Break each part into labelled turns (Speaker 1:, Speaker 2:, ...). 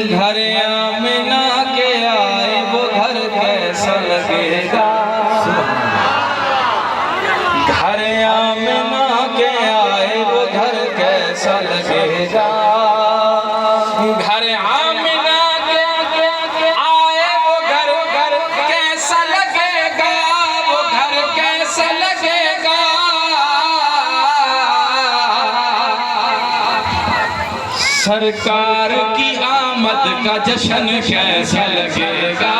Speaker 1: घर आमिना के आए वो घर कैसा लगेगा। घर आमिना के आए वो घर कैसा लगेगा। घर आमिना के आए वो घर कैसा लगेगा। वो घर कैसा लगेगा। सरकार की आमद का जश्न कैसा लगेगा।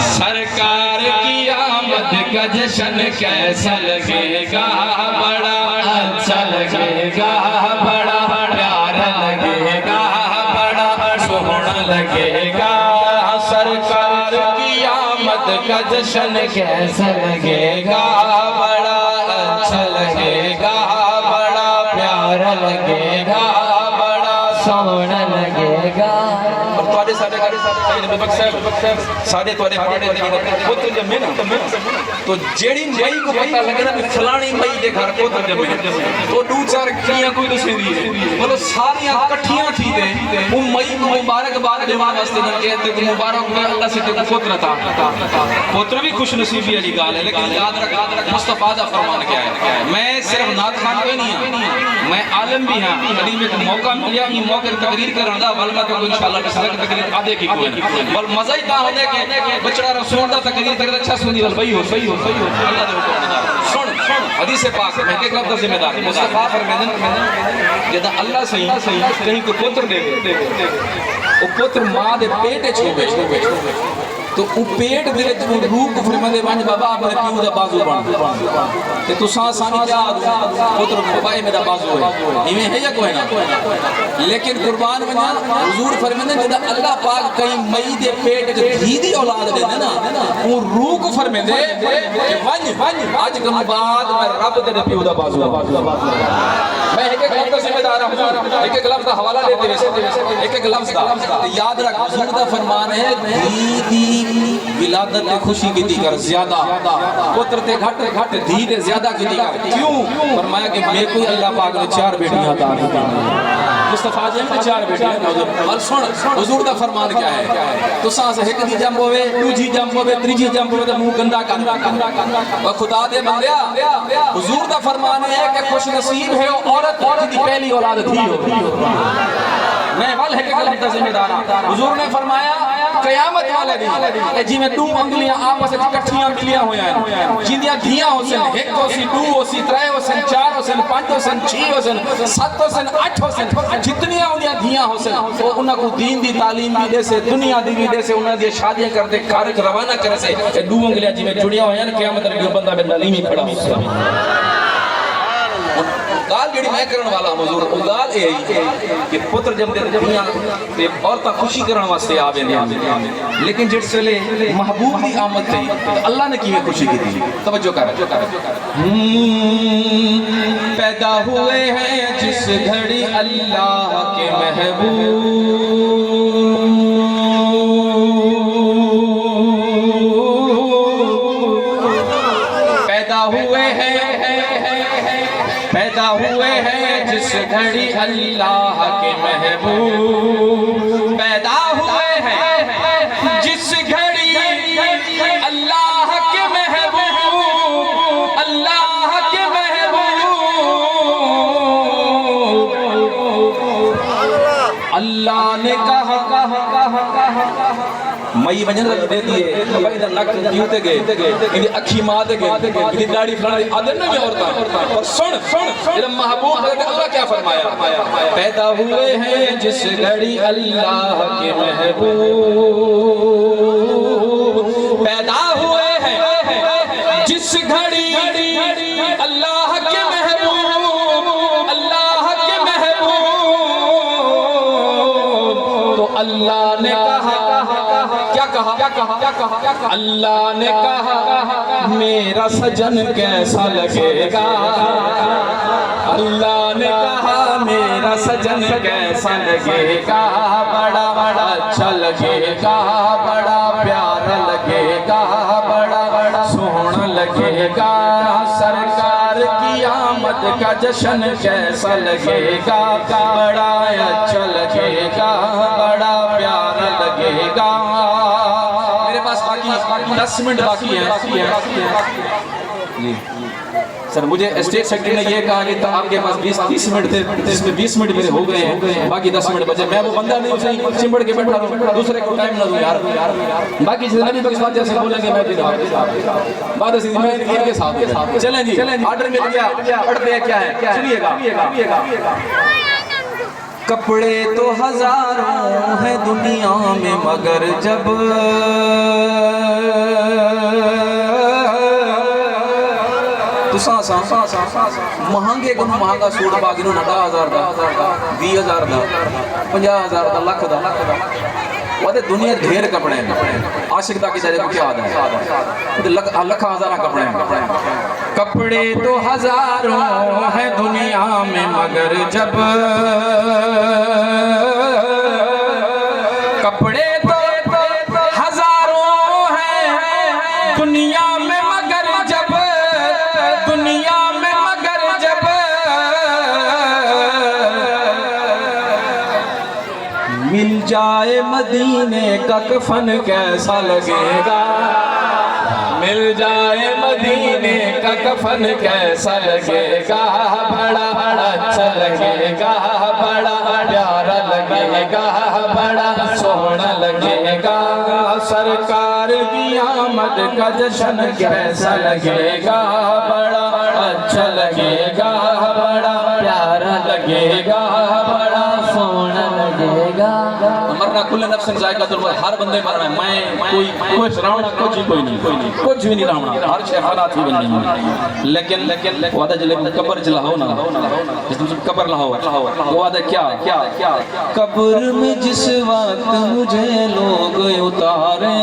Speaker 1: सरकार की आमद का जश्न कैसा लगेगा। बड़ा अच्छा लगेगा, बड़ा प्यारा लगेगा, बड़ा सोहना लगेगा। सरकार की आमद का जश्न कैसा लगेगा। बड़ा अच्छा लगेगा, बड़ा प्यारा लगेगा, सोहना लगेगा। और साढ़े पुत्र जमे ना तो जेड़ी मई को पता लगे ना फलानी मई के घर पुत्र जमे तो दो चार कियां कोई दसे दी मतलब सारियां इकट्ठियां थी थे वो मई को मुबारकबाद देवा वास्ते न कहते कि मुबारक में अल्लाह से तेरे पुत्र था। पुत्र भी खुश नसीबी वाली गाल है, लेकिन याद रख मुस्तफा दा फरमान क्या है। मैं सिर्फ नात खान पे नहीं हां, मैं आलम भी हां। कभी में मौका मिला ये मौके तकरीर करने दा वल मैं तो इंशाल्लाह तसल्लुक तकरीर आधे की कोई बल मजा ही ता होने के बचड़ा रसूल दा तकरीर करे अच्छा सुनी बल सही हो अल्लाह दे हुक्म नाल सुन हदीस पाक में के कब दा जिम्मेदार मुस्तफा फरमाते जदा अल्लाह सही कहीं को पुत्र दे वो पुत्र मां दे पेट छोवे तो उ पेट दे तू रूह को फरमांदे वन बाबा अपने पियो दा बाजू बन ते तू सानी क्या पुत्र बाबा मेरा बाजू है इवें है या कोई ना। लेकिन कुर्बान बना हुजूर फरमांदे जदा अल्लाह पाक कहीं मई दे पेट च धी दी औलाद दे ना वो रूह को फरमांदे कि वन आज कम बाद मैं रब दे पियो दा बाजू मैं एक लफ्ज का जिम्मेदार हूं, एक लफ्ज का हवाला देते वैसे एक लफ्ज का याद रख हुजूर दा फरमान है धी विलादत ते खुशी की दी कर ज्यादा पुत्र ते घट धी ते ज्यादा की दी कर। क्यों फरमाया कि मेरे को अल्लाह पाक ने 4 बेटियां अता की मुस्तफा जी ने 4 बेटियां। और सुन हुजूर दा फरमान क्या है तो सांस एक दी जंप होवे दूजी जंप होवे तीसरी जंप होवे तो मुंह गंदा कर। और खुदा दे बंदिया हुजूर दा फरमान है कि खुश नसीब है औरत जिसकी पहली औलाद थी हो। मैं वल है कि गलत जिम्मेदार हुजूर ने फरमाया कयामत वाले दिन जिवें 2 उंगलियां आपस में इकट्ठियां मिलियां होया जिंदियां धियां होसन एक होसी 2 होसी 3 होसन 4 होसन 5 होसन 6 होसन 7 होसन 8 होसन जितनी उन्दियां धियां होसन वो उन्हां को दीन दी तालीम भी दे से दुनिया दी भी दे से उन्हां दी शादियां करते कार रवाना करे से 2 उंगलियां जिवें जुड़ियां होया कयामत वाले दिन बंदा बिल्ला नहीं खड़ा। गाल जेड़ी मैं करने वाला हुजूर ओ गाल ए कि पुत्र जब दे दुनिया ते औरतां खुशी करने वास्ते आवे ने लेकिन जिस वेले महबूब दी आमद थी तो अल्लाह ने किवें खुशी की थी तवज्जो कर। पैदा हुए हैं जिस घड़ी अल्लाह के महबूब पैदा हुए हैं जिस घड़ी अल्लाह के महबूब पैदा हुए हैं जिस घड़ी अल्लाह के महबूब अल्लाह के महबूब। अल्लाह ने कहा मई वजन दे दिए भाई दा नक क्यूते गए इदी अखी मां दे गए इदी दाढ़ी फलानी आदर ने भी औरतां। और सुन जब महबूब हजरत अल्लाह क्या फरमाया पैदा हुए हैं जिस घड़ी अल्लाह के महबूब पैदा हुए हैं जिस घड़ी अल्लाह के महबूब अल्लाह के महबूब। तो अल्लाह ने कहा क्या कहा अल्लाह ने कहा मेरा सजन कैसा लगेगा। अल्लाह ने कहा मेरा सजन कैसा लगेगा। बड़ा बड़ा अच्छा लगेगा, बड़ा प्यारा लगेगा, बड़ा बड़ा सोहना लगेगा। सरकार की आमद आमद का जश्न कैसा लगेगा, बड़ा अच्छा लगेगा, बड़ा प्यारा लगेगा। मेरे पास बाकी 10 मिनट बाकी है। सर मुझे स्टेट सेक्रेटरी ने ये कहा कि आपके पास 20-30 मिनट थे, जिसमें 20 मिनट मेरे हो गए हैं, बाकी 10 मिनट बचे। मैं वो बंदा नहीं उसे चिंबड़ के बैठा रहूं, दूसरे को टाइम ना दूं यार। बाकी नबी बख्श बात जैसे बोलेंगे मैं बात ऐसी मैं इनके साथ चलें जी। ऑर्डर मिल गया, पढ़ते हैं क्या है, सुनिएगा। कपड़े तो हजारों हैं दुनिया में, मगर जब महंगे को महंगा सूट बागी 10,000 का, 20,000 का, 50,000 का, लाख का दुनिया ढेर कपड़े हैं। आशिक की को क्या है, लख हज़ार कपड़े हैं। कपड़े तो हजारों हैं दुनिया में, मगर जब कपड़े तो हजारों हैं दुनिया में, मगर जब दुनिया में, मगर जब मिल जाए मदीने का कफन कैसा लगेगा, मिल जाए मदीने का कफन कैसा लगेगा, बड़ा अच्छा लगेगा, बड़ा प्यारा लगेगा, बड़ा सोहना लगेगा। सरकार की आमद का जश्न कैसा लगेगा, बड़ा अच्छा लगेगा, बड़ा प्यारा लगेगा, बड़ा सोहना लगेगा। मरना कुल नफ्सन जायकातुल मौत, हर बंदे मरना है। मैं कोई श्रावण कुछ भी नहीं रावणा, हर शे हालात ही बनी। लेकिन वादा जले कब्र जलाओ ना, तुम कब्र लाओ, वादा क्या कब्र में जिस वक्त मुझे लोग उतारे,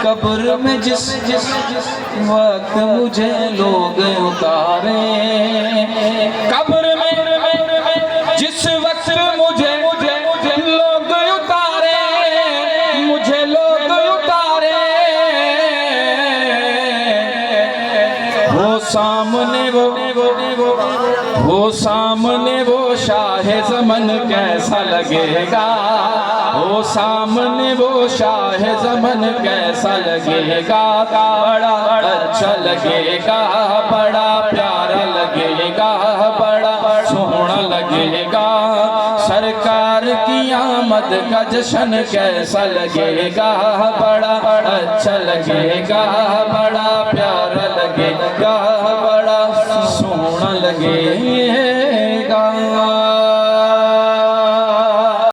Speaker 1: कब्र में जिस वक्त मुझे लोग उतारे, कब्र में जिस वक्त मुझे लोग उतारे, मुझे लोग उतारे, वो सामने वो शाह ज़मन कैसा लगेगा, वो सामने वो शाह ज़मन कैसा लगेगा, बड़ा अच्छा लगेगा, बड़ा प्यारा लगेगा, बड़ा सोहना लगेगा। सरकार की आमद का जश्न कैसा लगेगा, बड़ा अच्छा लगेगा, बड़ा प्यारा लगेगा, बड़ा सोहना लगेगा।